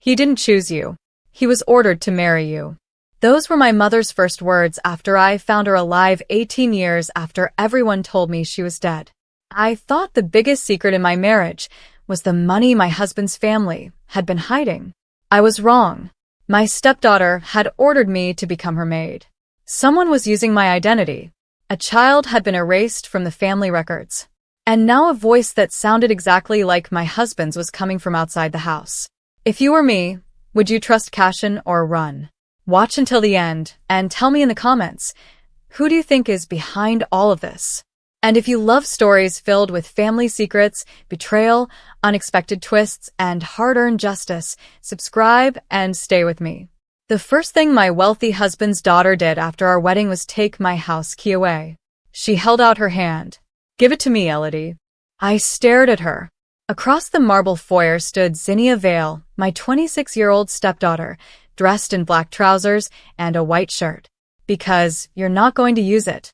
He didn't choose you. He was ordered to marry you. Those were my mother's first words after I found her alive 18 years after everyone told me she was dead. I thought the biggest secret in my marriage was the money my husband's family had been hiding. I was wrong. My stepdaughter had ordered me to become her maid. Someone was using my identity. A child had been erased from the family records. And now a voice that sounded exactly like my husband's was coming from outside the house. If you were me, would you trust Cashin or run? Watch until the end and tell me in the comments, who do you think is behind all of this? And if you love stories filled with family secrets, betrayal, unexpected twists, and hard-earned justice, subscribe and stay with me. The first thing my wealthy husband's daughter did after our wedding was take my house key away. She held out her hand. Give it to me, Elodie. I stared at her. Across the marble foyer stood Zinnia Vale, my 26-year-old stepdaughter, dressed in black trousers and a white shirt. Because you're not going to use it.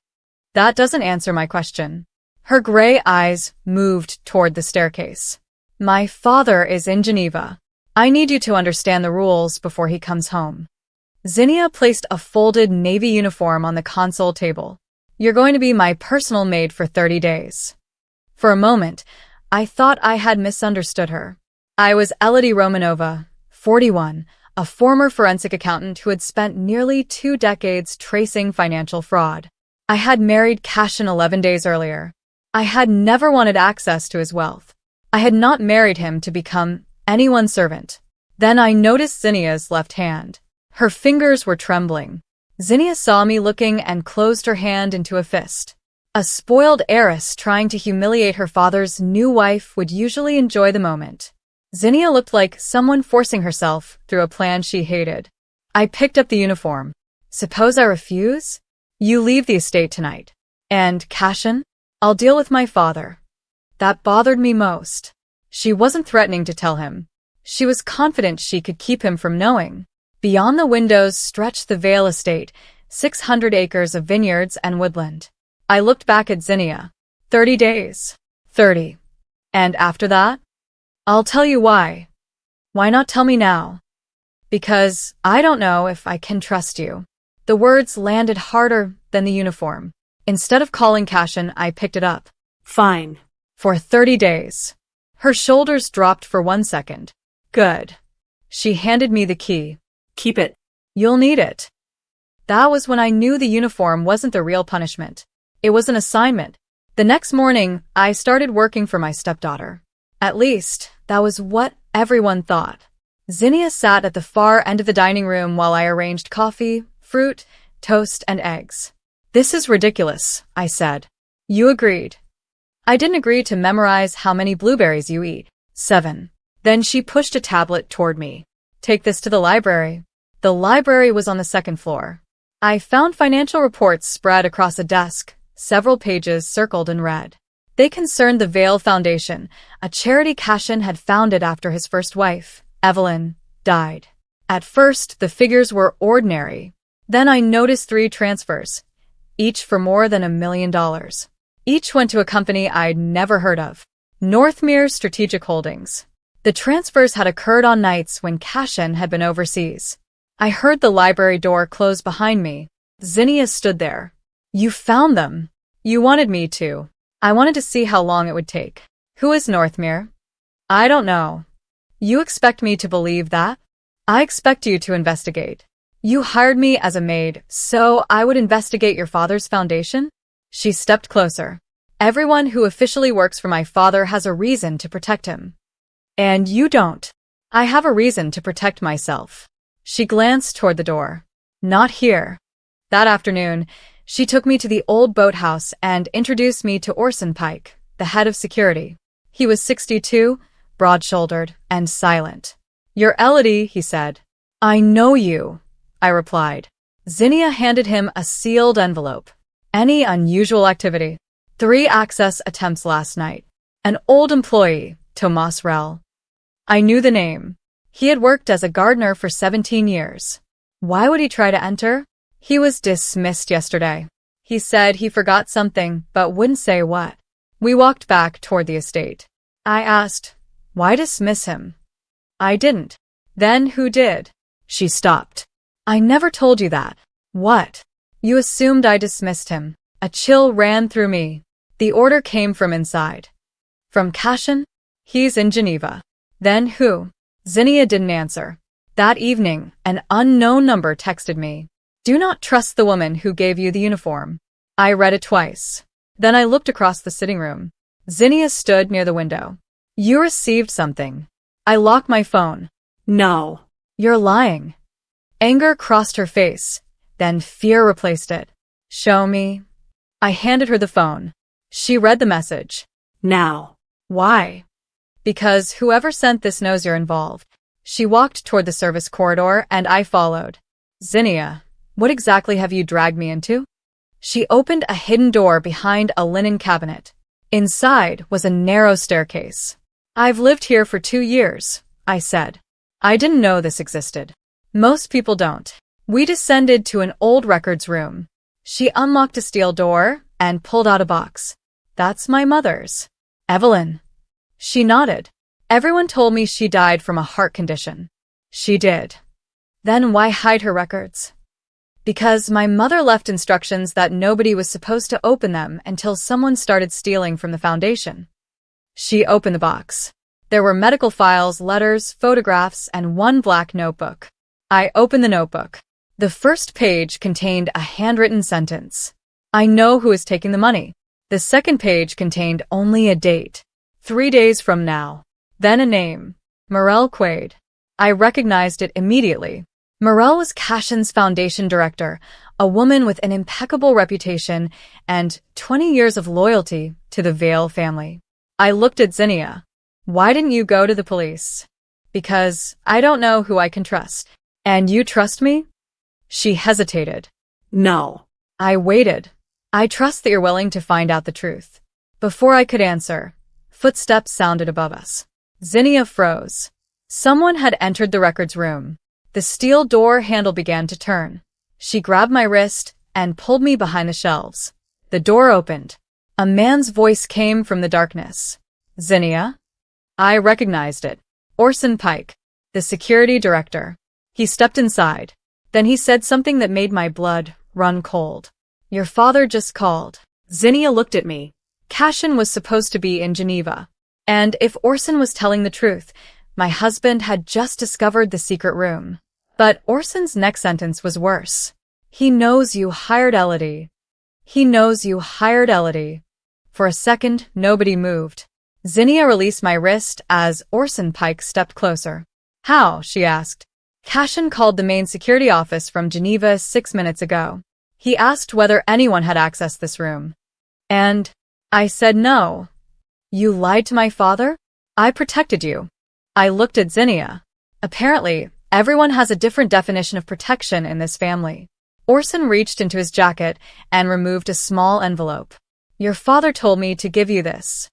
That doesn't answer my question. Her gray eyes moved toward the staircase. My father is in Geneva. I need you to understand the rules before he comes home. Zinnia placed a folded navy uniform on the console table. You're going to be my personal maid for 30 days. For a moment, I thought I had misunderstood her. I was Elodie Romanova, 41, a former forensic accountant who had spent nearly 2 decades tracing financial fraud. I had married Cashin 11 days earlier. I had never wanted access to his wealth. I had not married him to become anyone's servant. Then I noticed Zinnia's left hand. Her fingers were trembling. Zinnia saw me looking and closed her hand into a fist. A spoiled heiress trying to humiliate her father's new wife would usually enjoy the moment. Zinnia looked like someone forcing herself through a plan she hated. I picked up the uniform. Suppose I refuse? You leave the estate tonight. And Cashin? I'll deal with my father. That bothered me most. She wasn't threatening to tell him. She was confident she could keep him from knowing. Beyond the windows stretched the Vale estate, 600 acres of vineyards and woodland. I looked back at Zinnia. 30 days. 30. And after that? I'll tell you why. Why not tell me now? Because I don't know if I can trust you. The words landed harder than the uniform. Instead of calling Cashin, I picked it up. Fine. For 30 days. Her shoulders dropped for 1 second. Good. She handed me the key. Keep it. You'll need it. That was when I knew the uniform wasn't the real punishment. It was an assignment. The next morning, I started working for my stepdaughter. At least, that was what everyone thought. Zinnia sat at the far end of the dining room while I arranged coffee, fruit, toast, and eggs. This is ridiculous, I said. You agreed. I didn't agree to memorize how many blueberries you eat. 7. Then she pushed a tablet toward me. Take this to the library. The library was on the 2nd floor. I found financial reports spread across a desk, several pages circled in red. They concerned the Vale Foundation, a charity Cashin had founded after his first wife, Evelyn, died. At first, the figures were ordinary. Then I noticed 3 transfers, each for more than $1 million. Each went to a company I'd never heard of, Northmere Strategic Holdings. The transfers had occurred on nights when Cashin had been overseas. I heard the library door close behind me. Zinnia stood there. You found them. You wanted me to. I wanted to see how long it would take. Who is Northmere? I don't know. You expect me to believe that? I expect you to investigate. You hired me as a maid, so I would investigate your father's foundation? She stepped closer. Everyone who officially works for my father has a reason to protect him. And you don't. I have a reason to protect myself. She glanced toward the door. Not here. That afternoon, she took me to the old boathouse and introduced me to Orson Pike, the head of security. He was 62, broad-shouldered, and silent. You're Elodie, he said. I know you, I replied. Zinnia handed him a sealed envelope. Any unusual activity? 3 access attempts last night. An old employee, Tomas Rell. I knew the name. He had worked as a gardener for 17 years. Why would he try to enter? He was dismissed yesterday. He said he forgot something, but wouldn't say what. We walked back toward the estate. I asked, why dismiss him? I didn't. Then who did? She stopped. I never told you that. What? You assumed I dismissed him. A chill ran through me. The order came from inside. From Cashin? He's in Geneva. Then who? Zinnia didn't answer. That evening, an unknown number texted me. Do not trust the woman who gave you the uniform. I read it twice. Then I looked across the sitting room. Zinnia stood near the window. You received something. I locked my phone. No. You're lying. Anger crossed her face. Then fear replaced it. Show me. I handed her the phone. She read the message. Now. Why? Because whoever sent this knows you're involved. She walked toward the service corridor and I followed. Zinnia, what exactly have you dragged me into? She opened a hidden door behind a linen cabinet. Inside was a narrow staircase. I've lived here for 2 years, I said. I didn't know this existed. Most people don't. We descended to an old records room. She unlocked a steel door and pulled out a box. That's my mother's. Evelyn. She nodded. Everyone told me she died from a heart condition. She did. Then why hide her records? Because my mother left instructions that nobody was supposed to open them until someone started stealing from the foundation. She opened the box. There were medical files, letters, photographs, and one black notebook. I opened the notebook. The first page contained a handwritten sentence. I know who is taking the money. The second page contained only a date. 3 days from now. Then a name. Morel Quaid. I recognized it immediately. Morel was Cashin's foundation director, a woman with an impeccable reputation and 20 years of loyalty to the Vale family. I looked at Zinnia. Why didn't you go to the police? Because I don't know who I can trust. And you trust me? She hesitated. No. I waited. I trust that you're willing to find out the truth. Before I could answer, footsteps sounded above us. Zinnia froze. Someone had entered the records room. The steel door handle began to turn. She grabbed my wrist and pulled me behind the shelves. The door opened. A man's voice came from the darkness. Zinnia? I recognized it. Orson Pike, the security director. He stepped inside. Then he said something that made my blood run cold. Your father just called. Zinnia looked at me. Cashin was supposed to be in Geneva. And if Orson was telling the truth, my husband had just discovered the secret room. But Orson's next sentence was worse. He knows you hired Elodie. He knows you hired Elodie. For a second, nobody moved. Zinnia released my wrist as Orson Pike stepped closer. How? She asked. Cashin called the main security office from Geneva 6 minutes ago. He asked whether anyone had accessed this room. And I said no. You lied to my father? I protected you. I looked at Zinnia. Apparently, everyone has a different definition of protection in this family. Orson reached into his jacket and removed a small envelope. Your father told me to give you this.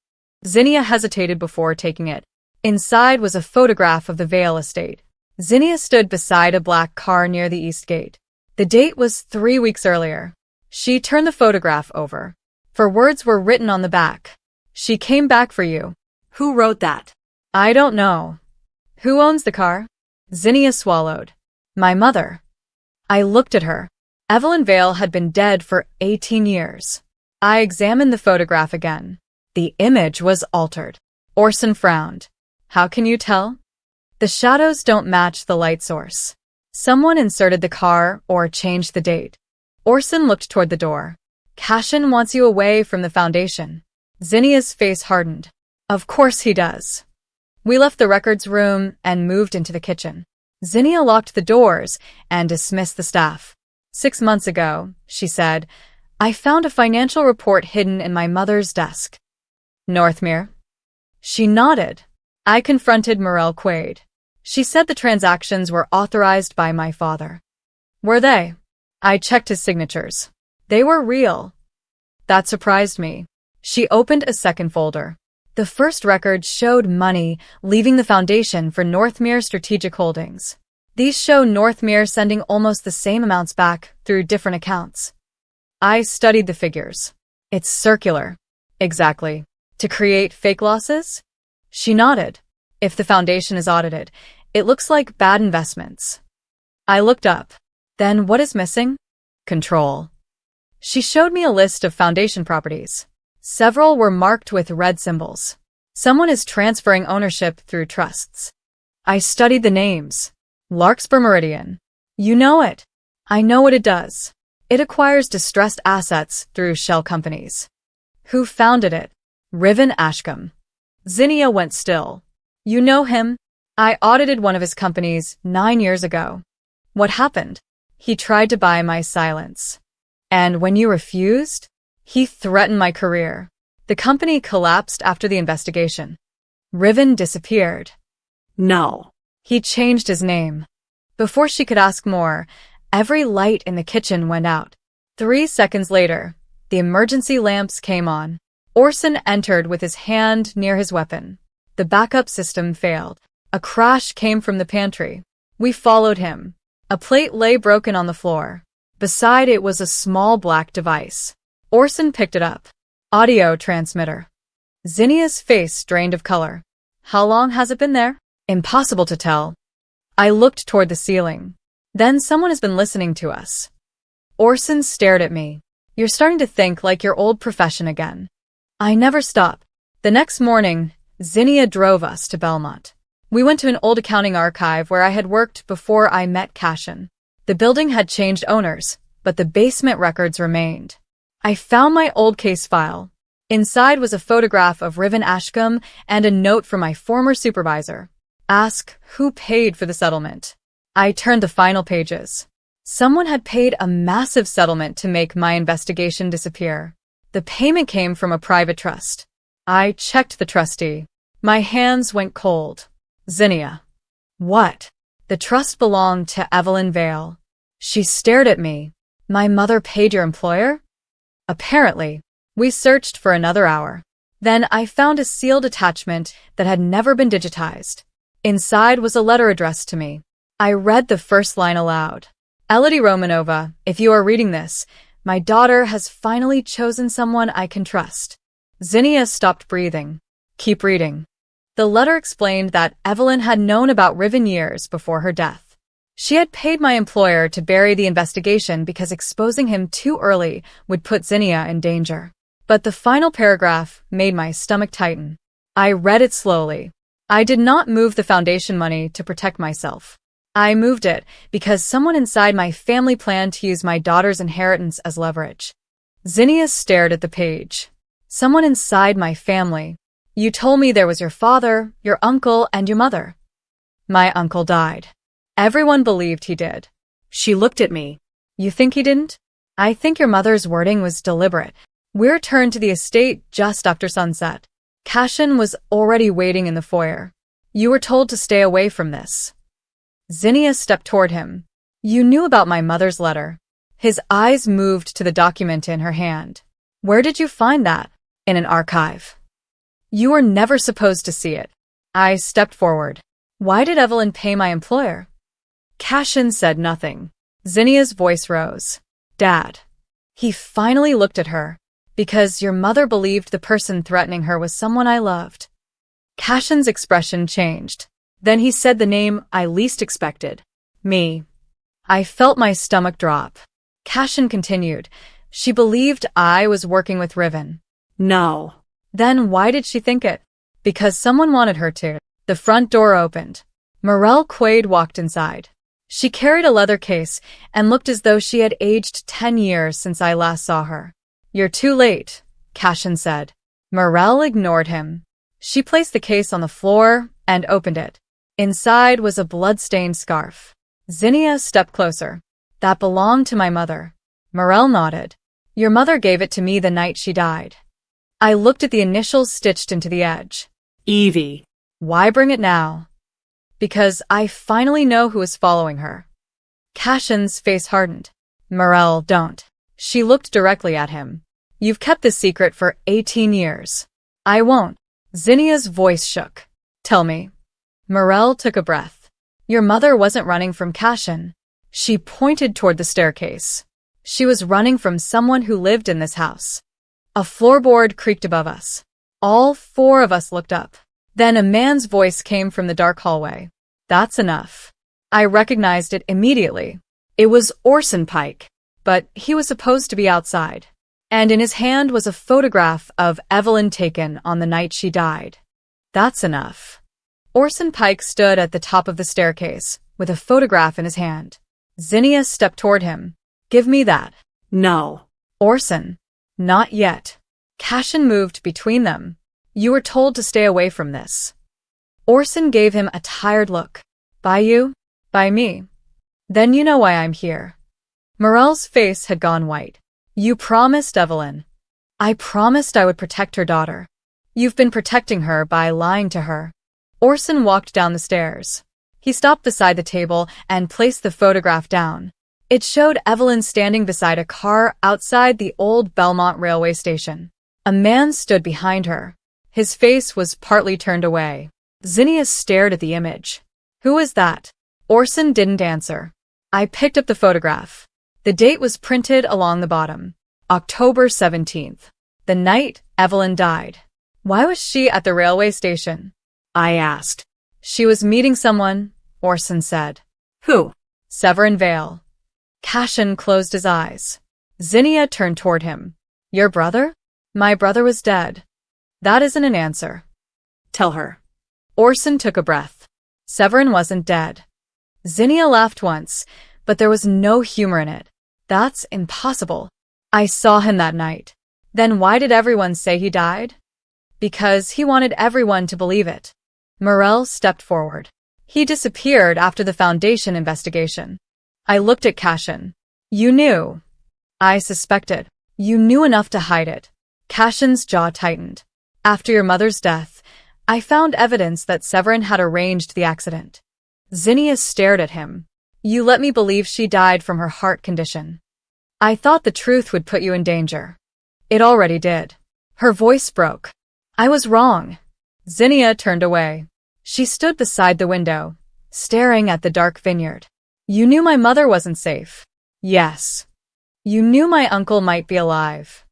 Zinnia hesitated before taking it. Inside was a photograph of the Vale estate. Zinnia stood beside a black car near the east gate. The date was 3 weeks earlier. She turned the photograph over. For words were written on the back. She came back for you. Who wrote that? I don't know. Who owns the car? Zinnia swallowed. My mother. I looked at her. Evelyn Vale had been dead for 18 years. I examined the photograph again. The image was altered. Orson frowned. How can you tell? The shadows don't match the light source. Someone inserted the car or changed the date. Orson looked toward the door. Cashin wants you away from the foundation. Zinnia's face hardened. Of course he does. We left the records room and moved into the kitchen. Zinnia locked the doors and dismissed the staff. 6 months ago, she said, I found a financial report hidden in my mother's desk. Northmere? She nodded. I confronted Morel Quaid. She said the transactions were authorized by my father. Were they? I checked his signatures. They were real. That surprised me. She opened a second folder. The first record showed money leaving the foundation for Northmere Strategic Holdings. These show Northmere sending almost the same amounts back through different accounts. I studied the figures. It's circular. Exactly. To create fake losses? She nodded. If the foundation is audited, It looks like bad investments. I looked up. Then what is missing? Control. She showed me a list of foundation properties. Several were marked with red symbols. Someone is transferring ownership through trusts. I studied the names. Larkspur Meridian. You know it. I know what it does. It acquires distressed assets through shell companies. Who founded it? Riven Ashcombe. Zinnia went still. You know him? I audited one of his companies 9 years ago. What happened? He tried to buy my silence. And when you refused? He threatened my career. The company collapsed after the investigation. Riven disappeared. No. He changed his name. Before she could ask more, every light in the kitchen went out. 3 seconds later, the emergency lamps came on. Orson entered with his hand near his weapon. The backup system failed. A crash came from the pantry. We followed him. A plate lay broken on the floor. Beside it was a small black device. Orson picked it up. Audio transmitter. Zinnia's face drained of color. How long has it been there? Impossible to tell. I looked toward the ceiling. Then someone has been listening to us. Orson stared at me. You're starting to think like your old profession again. I never stop. The next morning, Zinnia drove us to Belmont. We went to an old accounting archive where I had worked before I met Cashin. The building had changed owners, but the basement records remained. I found my old case file. Inside was a photograph of Riven Ashcombe and a note from my former supervisor. Ask who paid for the settlement. I turned the final pages. Someone had paid a massive settlement to make my investigation disappear. The payment came from a private trust. I checked the trustee. My hands went cold. Zinnia. What? The trust belonged to Evelyn Vale. She stared at me. My mother paid your employer? Apparently. We searched for another hour. Then I found a sealed attachment that had never been digitized. Inside was a letter addressed to me. I read the first line aloud. Elodie Romanova, if you are reading this, my daughter has finally chosen someone I can trust. Zinnia stopped breathing. Keep reading. The letter explained that Evelyn had known about Riven years before her death. She had paid my employer to bury the investigation because exposing him too early would put Zinnia in danger. But the final paragraph made my stomach tighten. I read it slowly. I did not move the foundation money to protect myself. I moved it because someone inside my family planned to use my daughter's inheritance as leverage. Zinnia stared at the page. Someone inside my family. You told me there was your father, your uncle, and your mother. My uncle died. Everyone believed he did. She looked at me. You think he didn't? I think your mother's wording was deliberate. We returned to the estate just after sunset. Cashin was already waiting in the foyer. You were told to stay away from this. Zinnia stepped toward him. You knew about my mother's letter. His eyes moved to the document in her hand. Where did you find that? In an archive. You were never supposed to see it. I stepped forward. Why did Evelyn pay my employer? Cashin said nothing. Zinnia's voice rose. Dad. He finally looked at her. Because your mother believed the person threatening her was someone I loved. Cashin's expression changed. Then he said the name I least expected. Me. I felt my stomach drop. Cashin continued. She believed I was working with Riven. No. Then why did she think it? Because someone wanted her to. The front door opened. Morelle Quaid walked inside. She carried a leather case and looked as though she had aged 10 years since I last saw her. You're too late, Cashin said. Morelle ignored him. She placed the case on the floor and opened it. Inside was a blood-stained scarf. Zinnia stepped closer. That belonged to my mother. Morelle nodded. Your mother gave it to me the night she died. I looked at the initials stitched into the edge. Evie. Why bring it now? Because I finally know who is following her. Cashin's face hardened. Morelle, don't. She looked directly at him. You've kept this secret for 18 years. I won't. Zinnia's voice shook. Tell me. Morelle took a breath. Your mother wasn't running from Cashin. She pointed toward the staircase. She was running from someone who lived in this house. A floorboard creaked above us. All 4 of us looked up. Then a man's voice came from the dark hallway. That's enough. I recognized it immediately. It was Orson Pike, but he was supposed to be outside. And in his hand was a photograph of Evelyn taken on the night she died. That's enough. Orson Pike stood at the top of the staircase, with a photograph in his hand. Zinnia stepped toward him. Give me that. No. Orson. Not yet. Cashin moved between them. You were told to stay away from this. Orson gave him a tired look. By you? By me. Then you know why I'm here. Morel's face had gone white. You promised Evelyn. I promised I would protect her daughter. You've been protecting her by lying to her. Orson walked down the stairs. He stopped beside the table and placed the photograph down. It showed Evelyn standing beside a car outside the old Belmont railway station. A man stood behind her. His face was partly turned away. Zinnia stared at the image. Who is that? Orson didn't answer. I picked up the photograph. The date was printed along the bottom. October 17th. The night Evelyn died. Why was she at the railway station? I asked. She was meeting someone, Orson said. Who? Severin Vale. Cashin closed his eyes. Zinnia turned toward him. Your brother? My brother was dead. That isn't an answer. Tell her. Orson took a breath. Severin wasn't dead. Zinnia laughed once, but there was no humor in it. That's impossible. I saw him that night. Then why did everyone say he died? Because he wanted everyone to believe it. Morel stepped forward. He disappeared after the Foundation investigation. I looked at Cashin. You knew. I suspected. You knew enough to hide it. Cashin's jaw tightened. After your mother's death, I found evidence that Severin had arranged the accident. Zinnia stared at him. You let me believe she died from her heart condition. I thought the truth would put you in danger. It already did. Her voice broke. I was wrong. Zinnia turned away. She stood beside the window, staring at the dark vineyard. You knew my mother wasn't safe. Yes. You knew my uncle might be alive.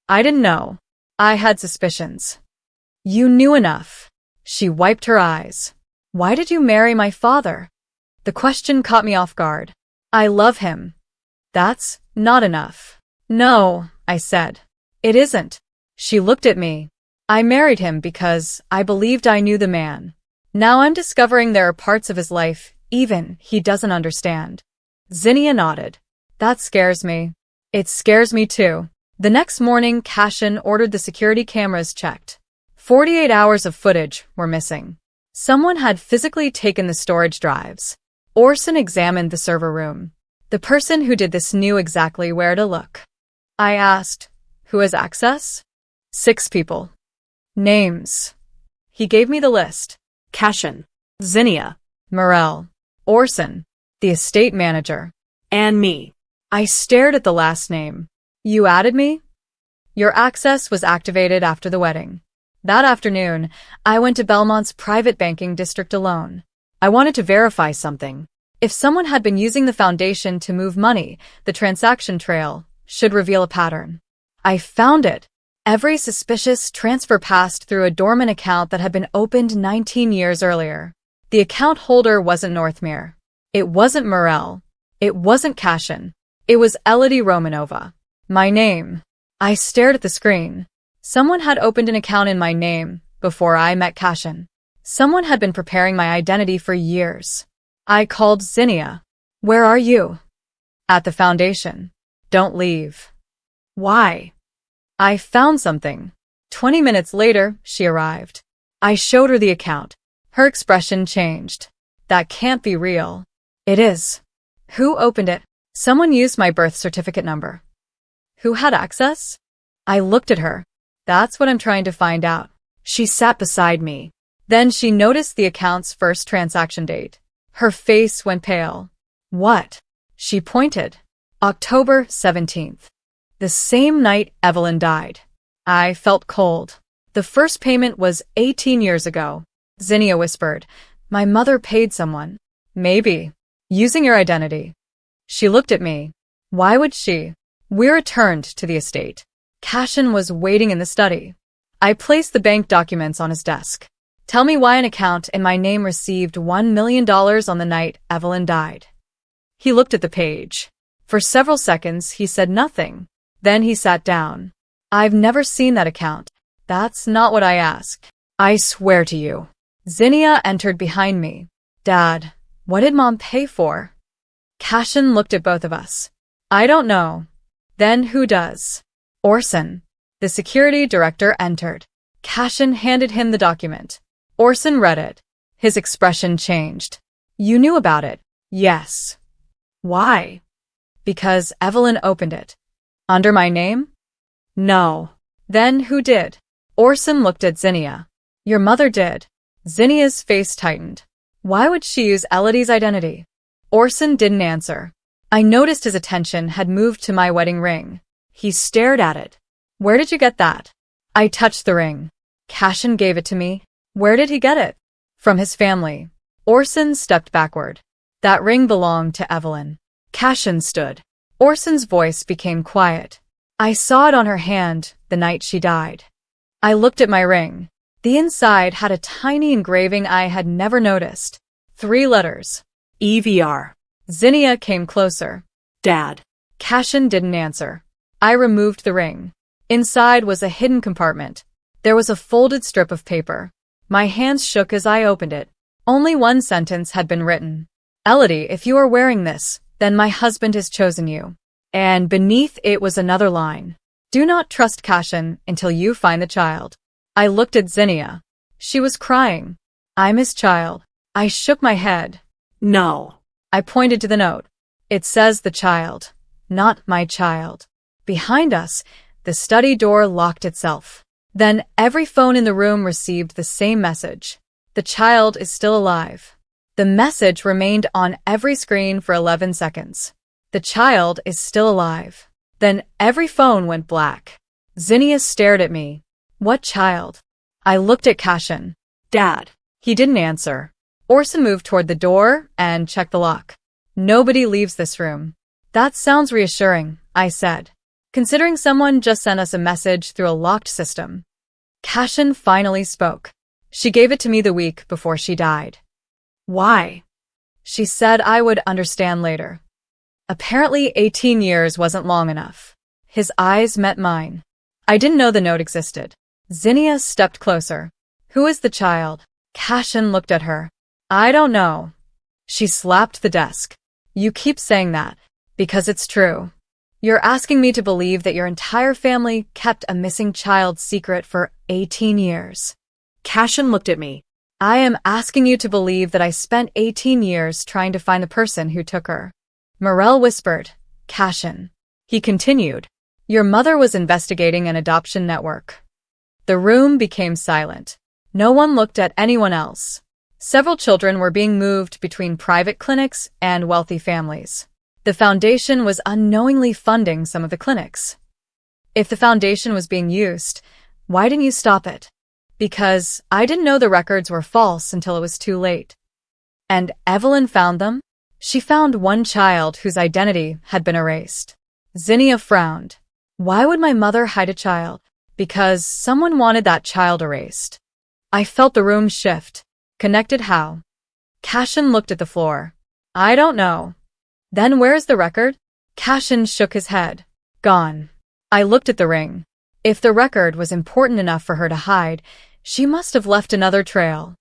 I didn't know. I had suspicions. You knew enough. She wiped her eyes. Why did you marry my father? The question caught me off guard. I love him. That's not enough. No, I said. It isn't. She looked at me. I married him because I believed I knew the man. Now I'm discovering there are parts of his life even he doesn't understand. Zinnia nodded. That scares me. It scares me too. The next morning, Cashin ordered the security cameras checked. 48 hours of footage were missing. Someone had physically taken the storage drives. Orson examined the server room. The person who did this knew exactly where to look. I asked, who has access? 6 people. Names. He gave me the list. Cashin. Zinnia. Morel. Orson. The estate manager. And me. I stared at the last name. You added me? Your access was activated after the wedding. That afternoon, I went to Belmont's private banking district alone. I wanted to verify something. If someone had been using the foundation to move money, the transaction trail should reveal a pattern. I found it. Every suspicious transfer passed through a dormant account that had been opened 19 years earlier. The account holder wasn't Northmere. It wasn't Morel. It wasn't Cashin. It was Elodie Romanova. My name. I stared at the screen. Someone had opened an account in my name before I met Cashin. Someone had been preparing my identity for years. I called Zinnia. Where are you? At the foundation. Don't leave. Why? I found something. 20 minutes later, she arrived. I showed her the account. Her expression changed. That can't be real. It is. Who opened it? Someone used my birth certificate number. Who had access? I looked at her. That's what I'm trying to find out. She sat beside me. Then she noticed the account's first transaction date. Her face went pale. What? She pointed. October 17th. The same night Evelyn died. I felt cold. The first payment was 18 years ago. Zinnia whispered. My mother paid someone. Maybe. Using your identity. She looked at me. Why would she? We returned to the estate. Cashin was waiting in the study. I placed the bank documents on his desk. Tell me why an account in my name received $1 million on the night Evelyn died. He looked at the page. For several seconds, he said nothing. Then he sat down. I've never seen that account. That's not what I asked. I swear to you. Zinnia entered behind me. Dad, what did Mom pay for? Cashin looked at both of us. I don't know. Then who does? Orson. The security director entered. Cashin handed him the document. Orson read it. His expression changed. You knew about it? Yes. Why? Because Evelyn opened it. Under my name? No. Then who did? Orson looked at Zinnia. Your mother did. Zinnia's face tightened. Why would she use Elodie's identity? Orson didn't answer. I noticed his attention had moved to my wedding ring. He stared at it. Where did you get that? I touched the ring. Cashin gave it to me. Where did he get it? From his family. Orson stepped backward. That ring belonged to Evelyn. Cashin stood. Orson's voice became quiet. I saw it on her hand the night she died. I looked at my ring. The inside had a tiny engraving I had never noticed. 3 letters. EVR. Zinnia came closer. Dad. Cashin didn't answer. I removed the ring. Inside was a hidden compartment. There was a folded strip of paper. My hands shook as I opened it. Only one sentence had been written. Elodie, if you are wearing this, then my husband has chosen you. And beneath it was another line. Do not trust Cashin until you find the child. I looked at Zinnia. She was crying. I'm his child. I shook my head. No. I pointed to the note. It says the child, not my child. Behind us, the study door locked itself. Then every phone in the room received the same message. The child is still alive. The message remained on every screen for 11 seconds. The child is still alive. Then every phone went black. Zinnia stared at me. What child? I looked at Cashin. Dad. He didn't answer. Orson moved toward the door and checked the lock. Nobody leaves this room. That sounds reassuring, I said. Considering someone just sent us a message through a locked system. Cashin finally spoke. She gave it to me the week before she died. Why? She said I would understand later. Apparently 18 years wasn't long enough. His eyes met mine. I didn't know the note existed. Zinnia stepped closer. Who is the child? Cashin looked at her. I don't know. She slapped the desk. You keep saying that. Because it's true. You're asking me to believe that your entire family kept a missing child secret for 18 years. Cashin looked at me. I am asking you to believe that I spent 18 years trying to find the person who took her. Morel whispered, Cashin. He continued. Your mother was investigating an adoption network. The room became silent. No one looked at anyone else. Several children were being moved between private clinics and wealthy families. The foundation was unknowingly funding some of the clinics. If the foundation was being used, why didn't you stop it? Because I didn't know the records were false until it was too late. And Evelyn found them? She found one child whose identity had been erased. Zinnia frowned. Why would my mother hide a child? Because someone wanted that child erased. I felt the room shift. Connected how? Cashin looked at the floor. I don't know. Then where's the record? Cashin shook his head. Gone. I looked at the ring. If the record was important enough for her to hide, she must have left another trail.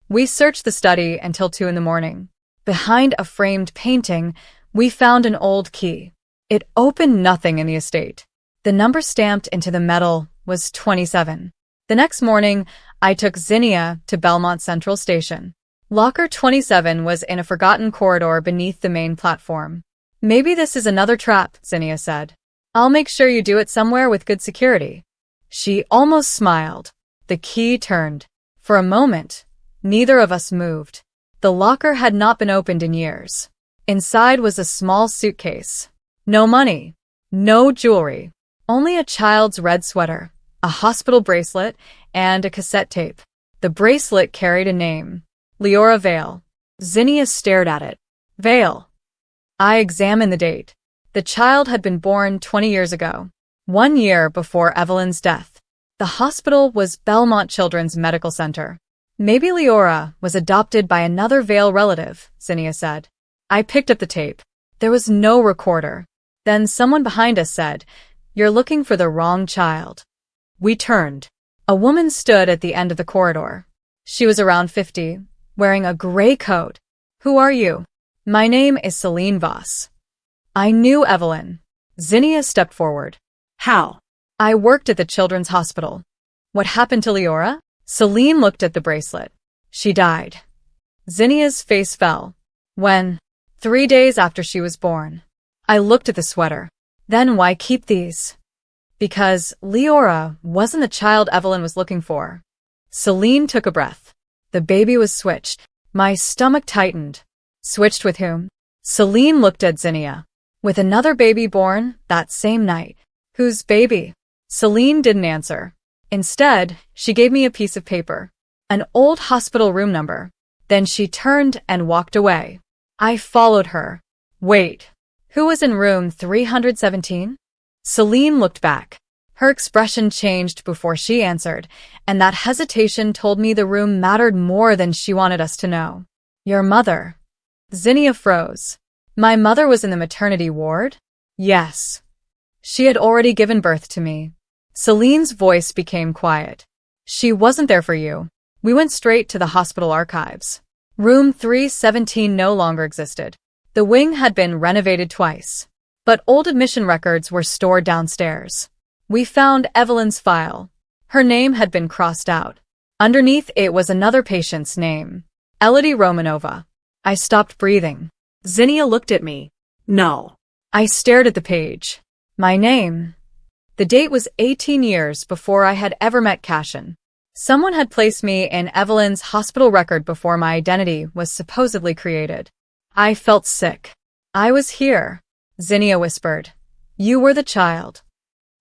We searched the study until 2 a.m. Behind a framed painting, we found an old key. It opened nothing in the estate. The number stamped into the metal was 27. The next morning, I took Zinnia to Belmont Central Station. Locker 27 was in a forgotten corridor beneath the main platform. Maybe this is another trap, Zinnia said. I'll make sure you do it somewhere with good security. She almost smiled. The key turned. For a moment, neither of us moved. The locker had not been opened in years. Inside was a small suitcase. No money. No jewelry. Only a child's red sweater, a hospital bracelet, and a cassette tape. The bracelet carried a name. Leora Vale. Zinnia stared at it. Vale. I examined the date. The child had been born 20 years ago, 1 year before Evelyn's death. The hospital was Belmont Children's Medical Center. Maybe Leora was adopted by another Vale relative, Zinnia said. I picked up the tape. There was no recorder. Then someone behind us said, "You're looking for the wrong child." We turned. A woman stood at the end of the corridor. She was around 50, wearing a gray coat. "Who are you?" "My name is Celine Voss." I knew Evelyn. Zinnia stepped forward. How? "I worked at the children's hospital." "What happened to Leora?" Celine looked at the bracelet. "She died." Zinnia's face fell. "When?" 3 days after she was born." I looked at the sweater. "Then why keep these?" "Because Leora wasn't the child Evelyn was looking for." Celine took a breath. "The baby was switched." My stomach tightened. "Switched with whom?" Celine looked at Zinnia. "With another baby born that same night." "Whose baby?" Celine didn't answer. Instead, she gave me a piece of paper. An old hospital room number. Then she turned and walked away. I followed her. "Wait. Who was in room 317? Celine looked back. Her expression changed before she answered, and that hesitation told me the room mattered more than she wanted us to know. "Your mother." Zinnia froze. "My mother was in the maternity ward?" "Yes." "She had already given birth to me." Celine's voice became quiet. "She wasn't there for you. We went straight to the hospital archives." Room 317 no longer existed. The wing had been renovated twice, but old admission records were stored downstairs. We found Evelyn's file. Her name had been crossed out. Underneath it was another patient's name, Elodie Romanova. I stopped breathing. Zinnia looked at me. "No." I stared at the page. My name. The date was 18 years before I had ever met Cashin. Someone had placed me in Evelyn's hospital record before my identity was supposedly created. I felt sick. "I was here," Zinnia whispered. "You were the child."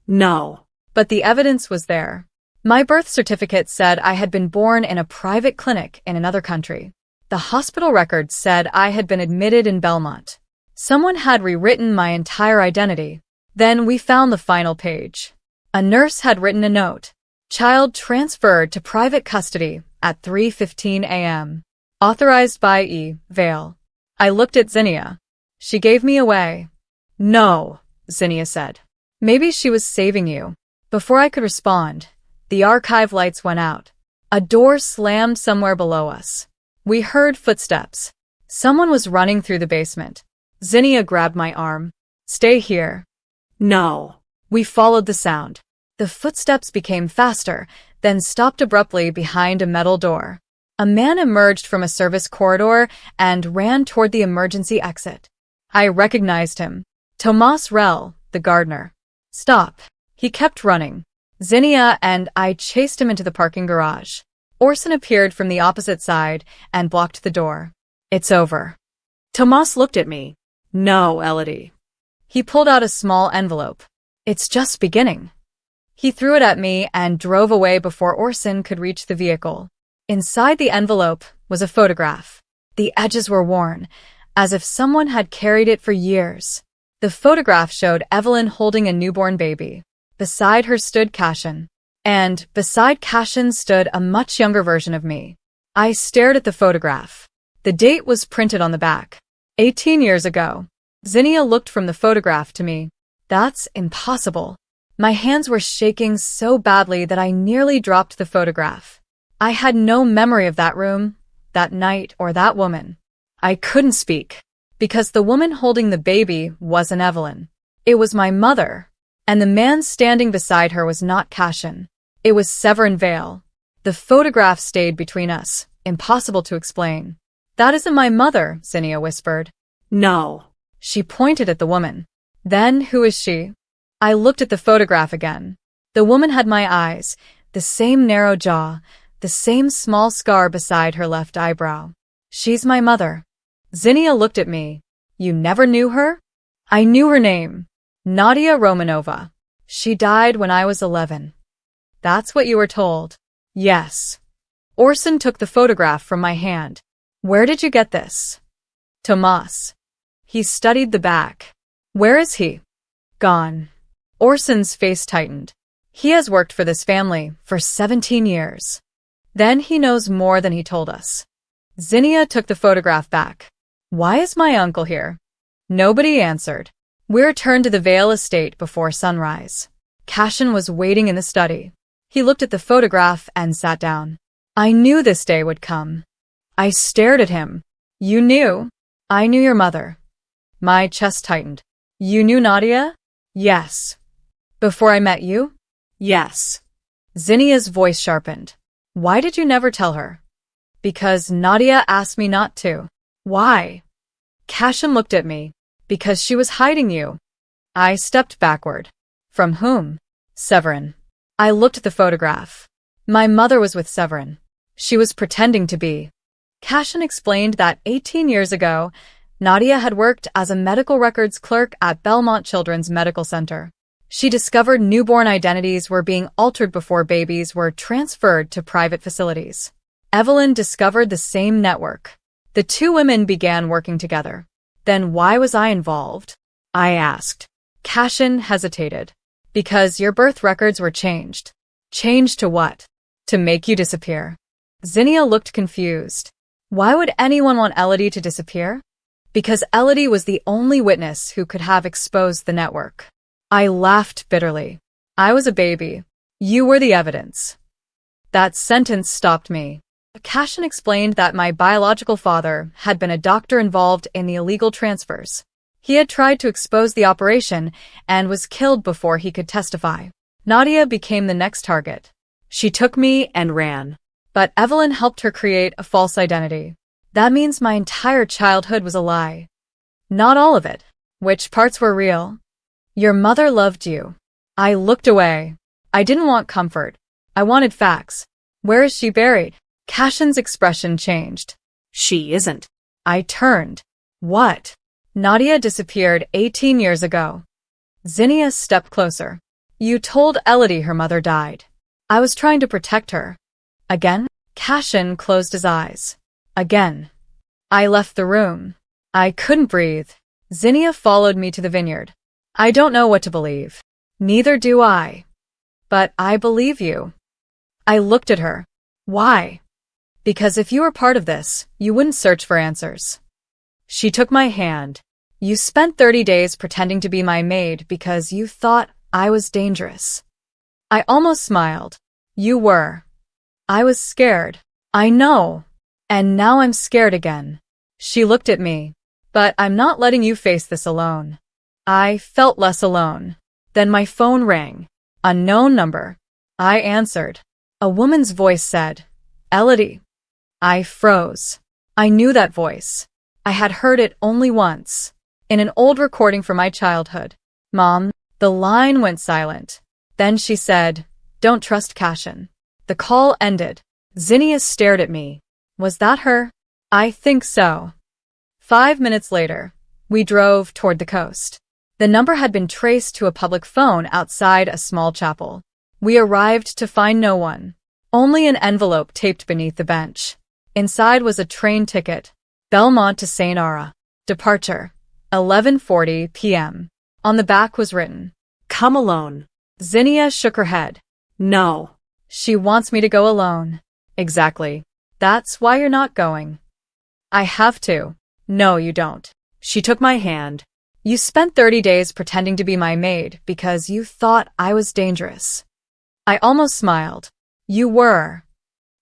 "No." But the evidence was there. My birth certificate said I had been born in a private clinic in another country. The hospital records said I had been admitted in Belmont. Someone had rewritten my entire identity. Then we found the final page. A nurse had written a note. "Child transferred to private custody at 3:15 a.m. Authorized by E. Vale." I looked at Zinnia. She gave me away. "No," Zinnia said. "Maybe she was saving you." Before I could respond, the archive lights went out. A door slammed somewhere below us. We heard footsteps. Someone was running through the basement. Zinnia grabbed my arm. "Stay here." "No." We followed the sound. The footsteps became faster, then stopped abruptly behind a metal door. A man emerged from a service corridor and ran toward the emergency exit. I recognized him. Tomas Rell, the gardener. "Stop." He kept running. Zinnia and I chased him into the parking garage. Orson appeared from the opposite side and blocked the door. "It's over." Tomas looked at me. "No, Elodie." He pulled out a small envelope. "It's just beginning." He threw it at me and drove away before Orson could reach the vehicle. Inside the envelope was a photograph. The edges were worn, as if someone had carried it for years. The photograph showed Evelyn holding a newborn baby. Beside her stood Cashin. And beside Cashin stood a much younger version of me. I stared at the photograph. The date was printed on the back. 18 years ago. Zinnia looked from the photograph to me. "That's impossible." My hands were shaking so badly that I nearly dropped the photograph. I had no memory of that room, that night, or that woman. I couldn't speak, because the woman holding the baby wasn't Evelyn. It was my mother, and the man standing beside her was not Cashin. It was Severin Vale. The photograph stayed between us, impossible to explain. "That isn't my mother," Zinnia whispered. "No." She pointed at the woman. "Then who is she?" I looked at the photograph again. The woman had my eyes, the same narrow jaw, the same small scar beside her left eyebrow. "She's my mother." Zinnia looked at me. "You never knew her?" I knew her name. Nadia Romanova. "She died when I was 11. "That's what you were told." "Yes." Orson took the photograph from my hand. "Where did you get this?" "Tomas." He studied the back. "Where is he?" "Gone." Orson's face tightened. "He has worked for this family for 17 years. Then he knows more than he told us. Zinnia took the photograph back. Why is my uncle here? Nobody answered. We returned to the Vale estate before sunrise. Cashin was waiting in the study. He looked at the photograph and sat down. I knew this day would come. I stared at him. You knew? I knew your mother. My chest tightened. You knew Nadia? Yes. Before I met you? Yes. Zinnia's voice sharpened. Why did you never tell her? Because Nadia asked me not to. Why? Cashin looked at me. Because she was hiding you. I stepped backward. From whom? Severin. I looked at the photograph. My mother was with Severin. She was pretending to be. Cashin explained that 18 years ago, Nadia had worked as a medical records clerk at Belmont Children's Medical Center. She discovered newborn identities were being altered before babies were transferred to private facilities. Evelyn discovered the same network. The two women began working together. Then why was I involved? I asked. Cashin hesitated. Because your birth records were changed. Changed to what? To make you disappear. Zinnia looked confused. Why would anyone want Elodie to disappear? Because Elodie was the only witness who could have exposed the network. I laughed bitterly. I was a baby. You were the evidence. That sentence stopped me. Cashin explained that my biological father had been a doctor involved in the illegal transfers. He had tried to expose the operation and was killed before he could testify. Nadia became the next target. She took me and ran. But Evelyn helped her create a false identity. That means my entire childhood was a lie. Not all of it. Which parts were real? Your mother loved you. I looked away. I didn't want comfort. I wanted facts. Where is she buried? Cashin's expression changed. She isn't. I turned. What? Nadia disappeared 18 years ago. Zinnia stepped closer. You told Elodie her mother died. I was trying to protect her. Again? Cashin closed his eyes. Again. I left the room. I couldn't breathe. Zinnia followed me to the vineyard. I don't know what to believe. Neither do I. But I believe you. I looked at her. Why? Because if you were part of this, you wouldn't search for answers. She took my hand. You spent 30 days pretending to be my maid because you thought I was dangerous. I almost smiled. You were. I was scared. I know. And now I'm scared again. She looked at me. But I'm not letting you face this alone. I felt less alone. Then my phone rang. Unknown number. I answered. A woman's voice said, Elodie. I froze. I knew that voice. I had heard it only once. In an old recording from my childhood. Mom. The line went silent. Then she said, Don't trust Cashin. The call ended. Zinnia stared at me. Was that her? I think so. 5 minutes later, we drove toward the coast. The number had been traced to a public phone outside a small chapel. We arrived to find no one. Only an envelope taped beneath the bench. Inside was a train ticket. Belmont to St. Ara. Departure. 11:40 p.m. On the back was written, Come alone. Zinnia shook her head. No. She wants me to go alone. Exactly. That's why you're not going. I have to. No, you don't. She took my hand. You spent 30 days pretending to be my maid because you thought I was dangerous. I almost smiled. You were.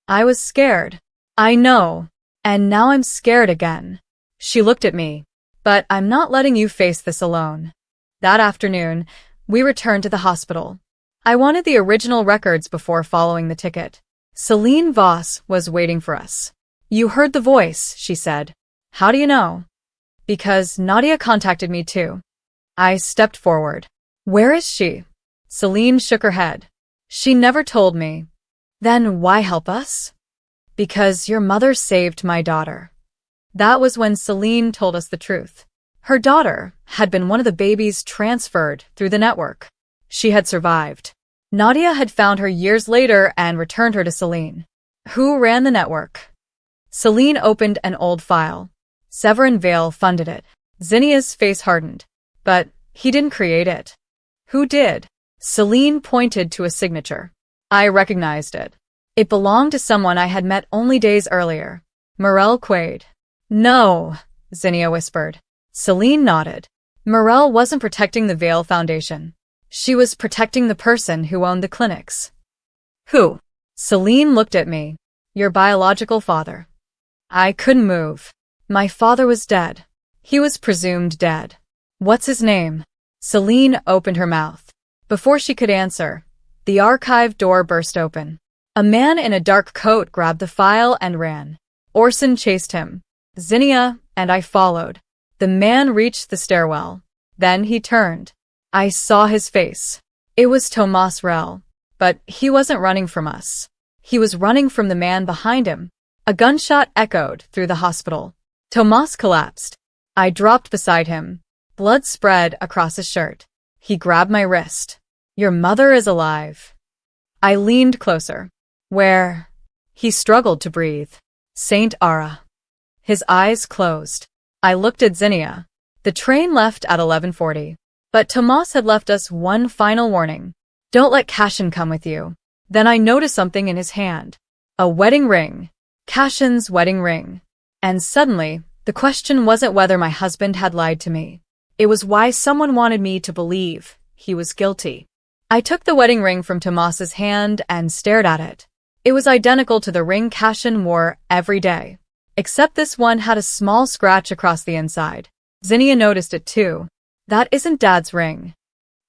I was scared. I know. And now I'm scared again. She looked at me. But I'm not letting you face this alone. That afternoon, we returned to the hospital. I wanted the original records before following the ticket. Celine Voss was waiting for us. You heard the voice, she said. How do you know? Because Nadia contacted me too. I stepped forward. Where is she? Celine shook her head. She never told me. Then why help us? Because your mother saved my daughter. That was when Celine told us the truth. Her daughter had been one of the babies transferred through the network. She had survived. Nadia had found her years later and returned her to Celine. Who ran the network? Celine opened an old file. Severin Vale funded it. Zinnia's face hardened. But he didn't create it. Who did? Celine pointed to a signature. I recognized it. It belonged to someone I had met only days earlier. Morel Quaid. No, Zinnia whispered. Celine nodded. Morel wasn't protecting the Veil Foundation. She was protecting the person who owned the clinics. Who? Celine looked at me. Your biological father. I couldn't move. My father was dead. He was presumed dead. What's his name? Celine opened her mouth. Before she could answer, the archive door burst open. A man in a dark coat grabbed the file and ran. Orson chased him. Zinnia and I followed. The man reached the stairwell. Then he turned. I saw his face. It was Tomas Rell. But he wasn't running from us. He was running from the man behind him. A gunshot echoed through the hospital. Tomas collapsed. I dropped beside him. Blood spread across his shirt. He grabbed my wrist. Your mother is alive. I leaned closer. Where? He struggled to breathe. Saint Ara. His eyes closed. I looked at Zinnia. The train left at 11:40. But Tomas had left us one final warning. Don't let Cashin come with you. Then I noticed something in his hand. A wedding ring. Cashin's wedding ring. And suddenly, the question wasn't whether my husband had lied to me. It was why someone wanted me to believe he was guilty. I took the wedding ring from Tomas's hand and stared at it. It was identical to the ring Cashin wore every day. Except this one had a small scratch across the inside. Zinnia noticed it too. That isn't Dad's ring.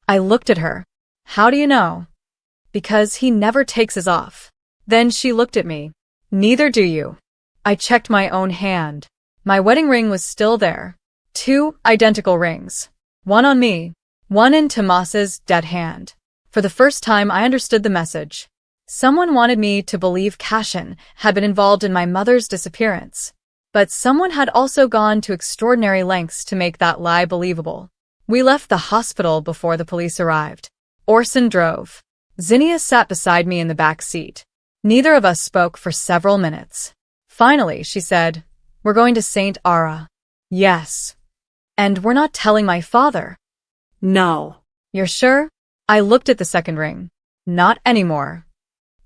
I looked at her. How do you know? Because he never takes his off. Then she looked at me. Neither do you. I checked my own hand. My wedding ring was still there. 2 identical rings. One on me, one in Tomas's dead hand. For the first time I understood the message. Someone wanted me to believe Cashin had been involved in my mother's disappearance. But someone had also gone to extraordinary lengths to make that lie believable. We left the hospital before the police arrived. Orson drove. Zinnia sat beside me in the back seat. Neither of us spoke for several minutes. Finally, she said, We're going to Saint Ara. Yes. And we're not telling my father. No. You're sure? I looked at the second ring. Not anymore.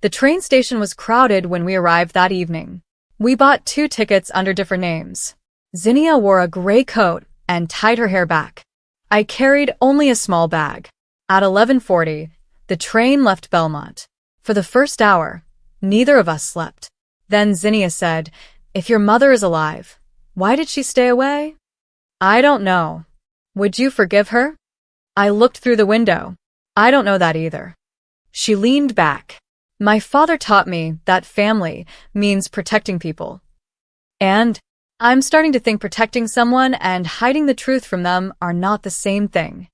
The train station was crowded when we arrived that evening. We bought 2 tickets under different names. Zinnia wore a gray coat and tied her hair back. I carried only a small bag. At 11:40, the train left Belmont. For the first hour, neither of us slept. Then Zinnia said, If your mother is alive, why did she stay away? I don't know. Would you forgive her? I looked through the window. I don't know that either. She leaned back. My father taught me that family means protecting people. And I'm starting to think protecting someone and hiding the truth from them are not the same thing.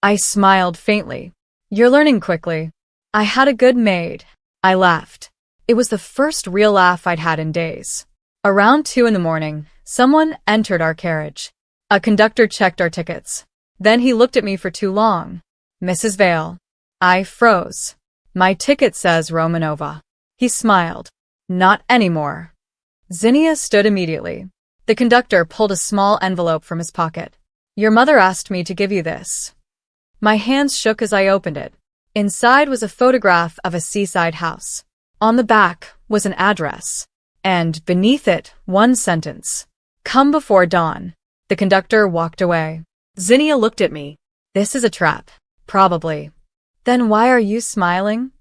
I smiled faintly. You're learning quickly. I had a good maid. I laughed. It was the first real laugh I'd had in days. Around 2 in the morning, someone entered our carriage. A conductor checked our tickets. Then he looked at me for too long. Mrs. Vale. I froze. My ticket says Romanova. He smiled. Not anymore. Zinnia stood immediately. The conductor pulled a small envelope from his pocket. Your mother asked me to give you this. My hands shook as I opened it. Inside was a photograph of a seaside house. On the back was an address. And beneath it, one sentence. Come before dawn. The conductor walked away. Zinnia looked at me. This is a trap. Probably. Then why are you smiling?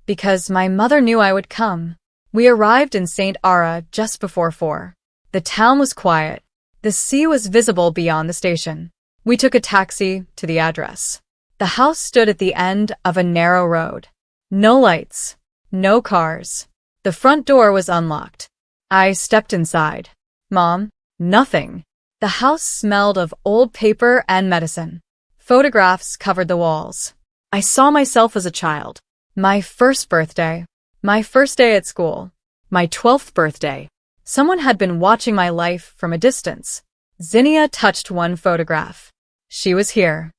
Because my mother knew I would come. We arrived in Saint Ara just before 4. The town was quiet. The sea was visible beyond the station. We took a taxi to the address. The house stood at the end of a narrow road. No lights. No cars. The front door was unlocked. I stepped inside. Mom? Nothing. The house smelled of old paper and medicine. Photographs covered the walls. I saw myself as a child. My first birthday. My first day at school. My 12th birthday. Someone had been watching my life from a distance. Zinnia touched one photograph. She was here.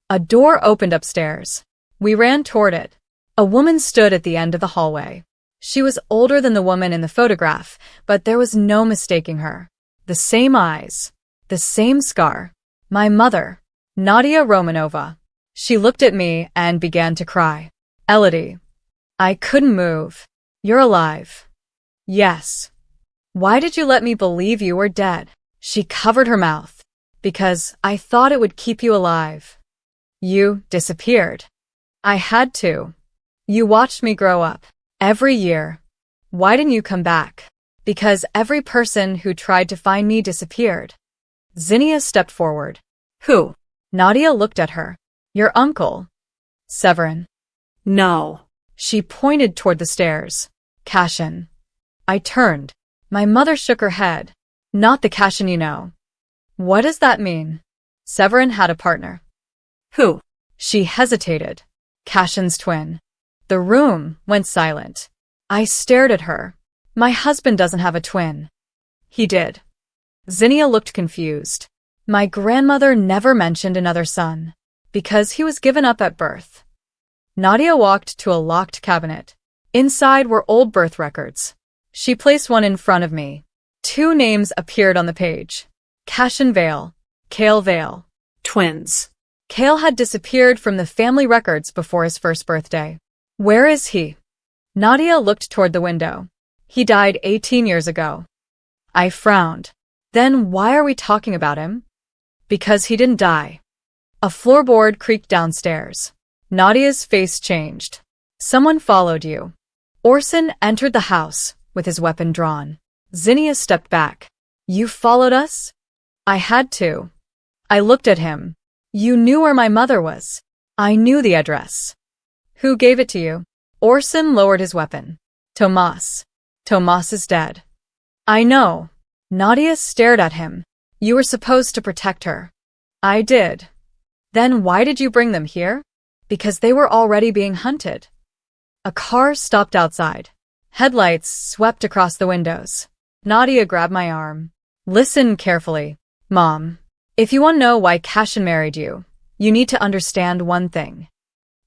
A door opened upstairs. We ran toward it. A woman stood at the end of the hallway. She was older than the woman in the photograph, but there was no mistaking her. The same eyes. The same scar. My mother. Nadia Romanova. She looked at me and began to cry. Elodie. I couldn't move. You're alive. Yes. Why did you let me believe you were dead? She covered her mouth. Because I thought it would keep you alive. You disappeared. I had to. You watched me grow up. Every year. Why didn't you come back? Because every person who tried to find me disappeared. Zinnia stepped forward. Who? Nadia looked at her. Your uncle. Severin. No. She pointed toward the stairs. Cashin. I turned. My mother shook her head. Not the Cashin you know. What does that mean? Severin had a partner. Who? She hesitated. Cashin's twin. The room went silent. I stared at her. My husband doesn't have a twin. He did. Zinnia looked confused. My grandmother never mentioned another son, because he was given up at birth. Nadia walked to a locked cabinet. Inside were old birth records. She placed one in front of me. 2 names appeared on the page. Cashin Vale, Cale Vale. Twins. Cale had disappeared from the family records before his first birthday. Where is he? Nadia looked toward the window. He died 18 years ago. I frowned. Then why are we talking about him? Because he didn't die. A floorboard creaked downstairs. Nadia's face changed. Someone followed you. Orson entered the house with his weapon drawn. Zinnia stepped back. You followed us? I had to. I looked at him. You knew where my mother was. I knew the address. Who gave it to you? Orson lowered his weapon. Tomas. Tomas is dead. I know. Nadia stared at him. You were supposed to protect her. I did. Then why did you bring them here? Because they were already being hunted. A car stopped outside. Headlights swept across the windows. Nadia grabbed my arm. Listen carefully, Mom. If you want to know why Cashin married you, you need to understand one thing.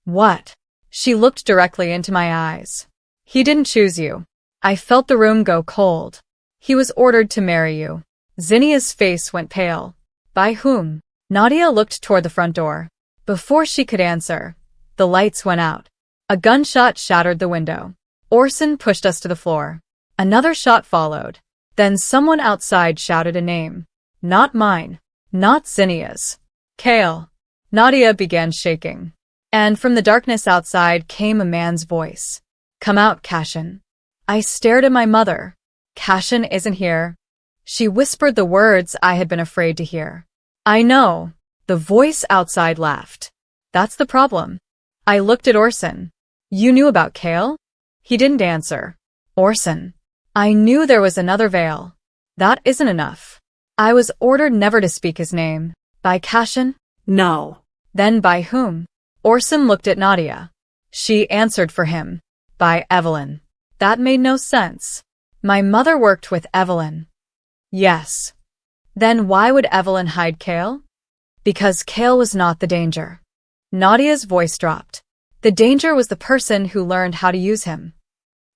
What? She looked directly into my eyes. He didn't choose you. I felt the room go cold. He was ordered to marry you. Zinnia's face went pale. By whom? Nadia looked toward the front door. Before she could answer, the lights went out. A gunshot shattered the window. Orson pushed us to the floor. Another shot followed. Then someone outside shouted a name. Not mine. Not Zinnia's. Cale. Nadia began shaking. And from the darkness outside came a man's voice. Come out, Cashin. I stared at my mother. Cashin isn't here. She whispered the words I had been afraid to hear. I know. The voice outside laughed. That's the problem. I looked at Orson. You knew about Cale? He didn't answer. Orson. I knew there was another Vale. That isn't enough. I was ordered never to speak his name. By Cashin? No. Then by whom? Orson looked at Nadia. She answered for him. By Evelyn. That made no sense. My mother worked with Evelyn. Yes. Then why would Evelyn hide Cale? Because Cale was not the danger. Nadia's voice dropped. The danger was the person who learned how to use him.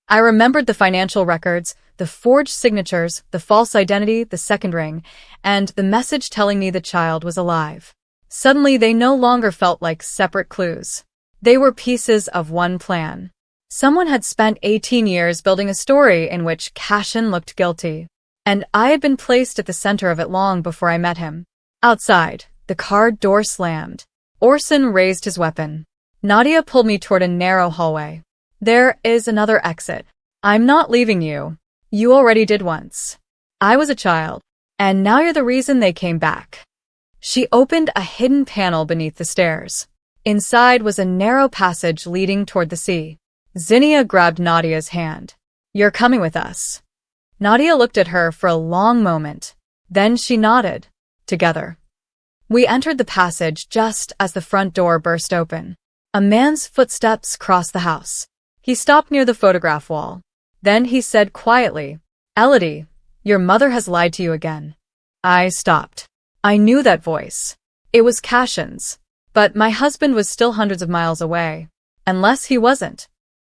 I remembered the financial records, the forged signatures, the false identity, the second ring, and the message telling me the child was alive. Suddenly they no longer felt like separate clues. They were pieces of one plan. Someone had spent 18 years building a story in which Cashin looked guilty. And I had been placed at the center of it long before I met him. Outside, the car door slammed. Orson raised his weapon. Nadia pulled me toward a narrow hallway. There is another exit. I'm not leaving you. You already did once. I was a child, and now you're the reason they came back. She opened a hidden panel beneath the stairs. Inside was a narrow passage leading toward the sea. Zinnia grabbed Nadia's hand. You're coming with us. Nadia looked at her for a long moment. Then she nodded. Together. We entered the passage just as the front door burst open. A man's footsteps crossed the house. He stopped near the photograph wall. Then he said quietly, Elodie, your mother has lied to you again. I stopped. I knew that voice. It was Cashin's. But my husband was still hundreds of miles away. Unless he wasn't.